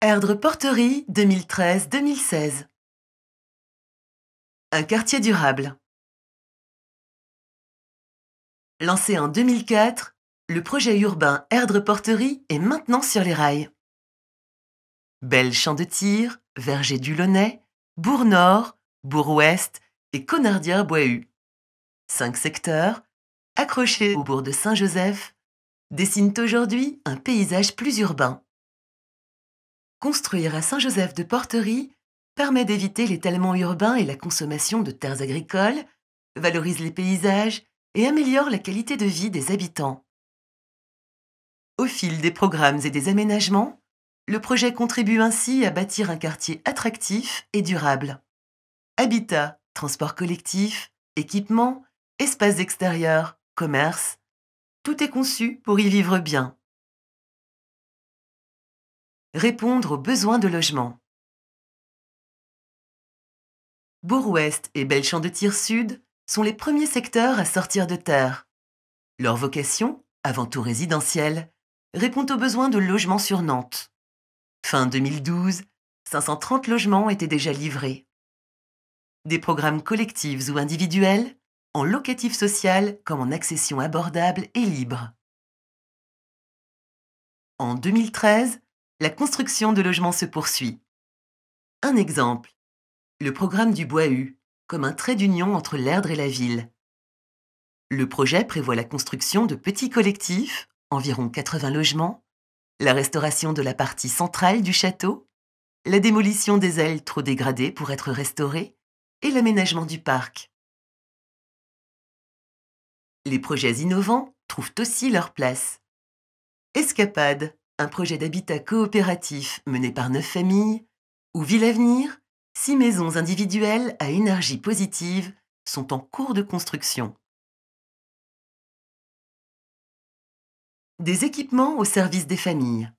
Erdre Porterie 2013-2016. Un quartier durable. Lancé en 2004, le projet urbain Erdre Porterie est maintenant sur les rails. Belle Champ de Tir, Verger du Launay, Bourg-Nord, Bourg-Ouest et Conardière-Bois-Hu. 5 secteurs, accrochés au bourg de Saint-Joseph, dessinent aujourd'hui un paysage plus urbain. Construire à Saint-Joseph de Porterie permet d'éviter l'étalement urbain et la consommation de terres agricoles, valorise les paysages et améliore la qualité de vie des habitants. Au fil des programmes et des aménagements, le projet contribue ainsi à bâtir un quartier attractif et durable. Habitat, transport collectif, équipements, espaces extérieurs, commerce, tout est conçu pour y vivre bien. Répondre aux besoins de logement. Bourg-Ouest et Belle Champ de Tir Sud sont les premiers secteurs à sortir de terre. Leur vocation, avant tout résidentielle, répond aux besoins de logements sur Nantes. Fin 2012, 530 logements étaient déjà livrés. Des programmes collectifs ou individuels, en locatif social comme en accession abordable et libre. En 2013, la construction de logements se poursuit. Un exemple, le programme du Bois-Hu, comme un trait d'union entre l'Erdre et la ville. Le projet prévoit la construction de petits collectifs, environ 80 logements, la restauration de la partie centrale du château, la démolition des ailes trop dégradées pour être restaurées et l'aménagement du parc. Les projets innovants trouvent aussi leur place. Escapade, un projet d'habitat coopératif mené par 9 familles, ou Ville Avenir, 6 maisons individuelles à énergie positive sont en cours de construction. Des équipements au service des familles.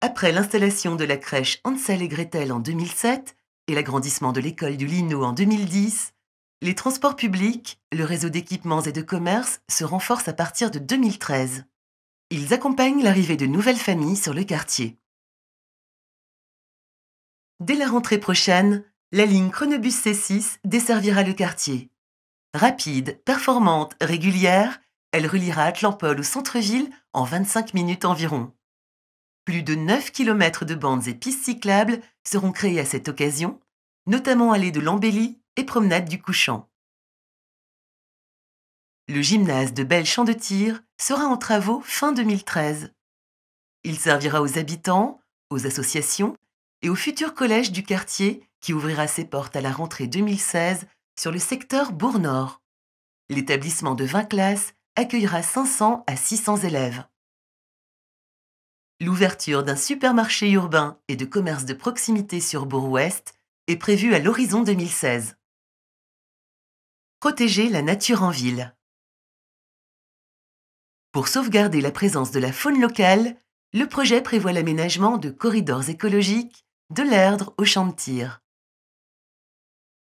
Après l'installation de la crèche Hansel et Gretel en 2007 et l'agrandissement de l'école du Lino en 2010, les transports publics, le réseau d'équipements et de commerce se renforcent à partir de 2013. Ils accompagnent l'arrivée de nouvelles familles sur le quartier. Dès la rentrée prochaine, la ligne Chronobus C6 desservira le quartier. Rapide, performante, régulière, elle reliera Atlampol au centre-ville en 25 minutes environ. Plus de 9 km de bandes et pistes cyclables seront créées à cette occasion, notamment allées de l'Embellie et promenade du Couchant. Le gymnase de Belle Champ de Tir sera en travaux fin 2013. Il servira aux habitants, aux associations et au futur collège du quartier qui ouvrira ses portes à la rentrée 2016 sur le secteur Bourg-Nord. L'établissement de 20 classes accueillera 500 à 600 élèves. L'ouverture d'un supermarché urbain et de commerce de proximité sur Bourg-Ouest est prévue à l'horizon 2016. Protéger la nature en ville. Pour sauvegarder la présence de la faune locale, le projet prévoit l'aménagement de corridors écologiques de l'Erdre au Champ de Tir.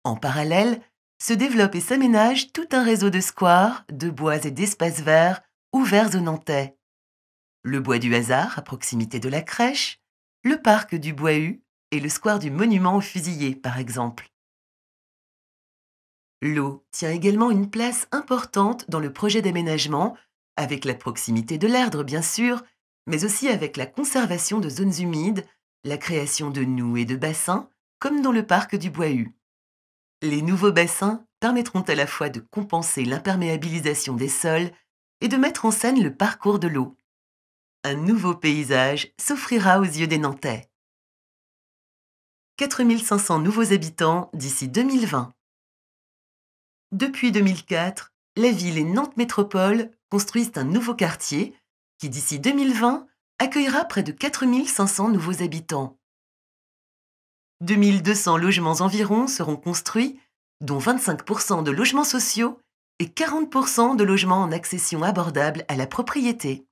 En parallèle, se développe et s'aménage tout un réseau de squares, de bois et d'espaces verts ouverts aux Nantais. Le bois du Hasard, à proximité de la crèche, le parc du Bois-Hu et le square du Monument aux Fusillés, par exemple. L'eau tient également une place importante dans le projet d'aménagement, avec la proximité de l'Erdre, bien sûr, mais aussi avec la conservation de zones humides, la création de noues et de bassins, comme dans le parc du Bois-Hu. Les nouveaux bassins permettront à la fois de compenser l'imperméabilisation des sols et de mettre en scène le parcours de l'eau. Un nouveau paysage s'offrira aux yeux des Nantais. 4500 nouveaux habitants d'ici 2020. Depuis 2004, la ville et Nantes Métropole construisent un nouveau quartier qui, d'ici 2020, accueillera près de 4500 nouveaux habitants. 2200 logements environ seront construits, dont 25% de logements sociaux et 40% de logements en accession abordable à la propriété.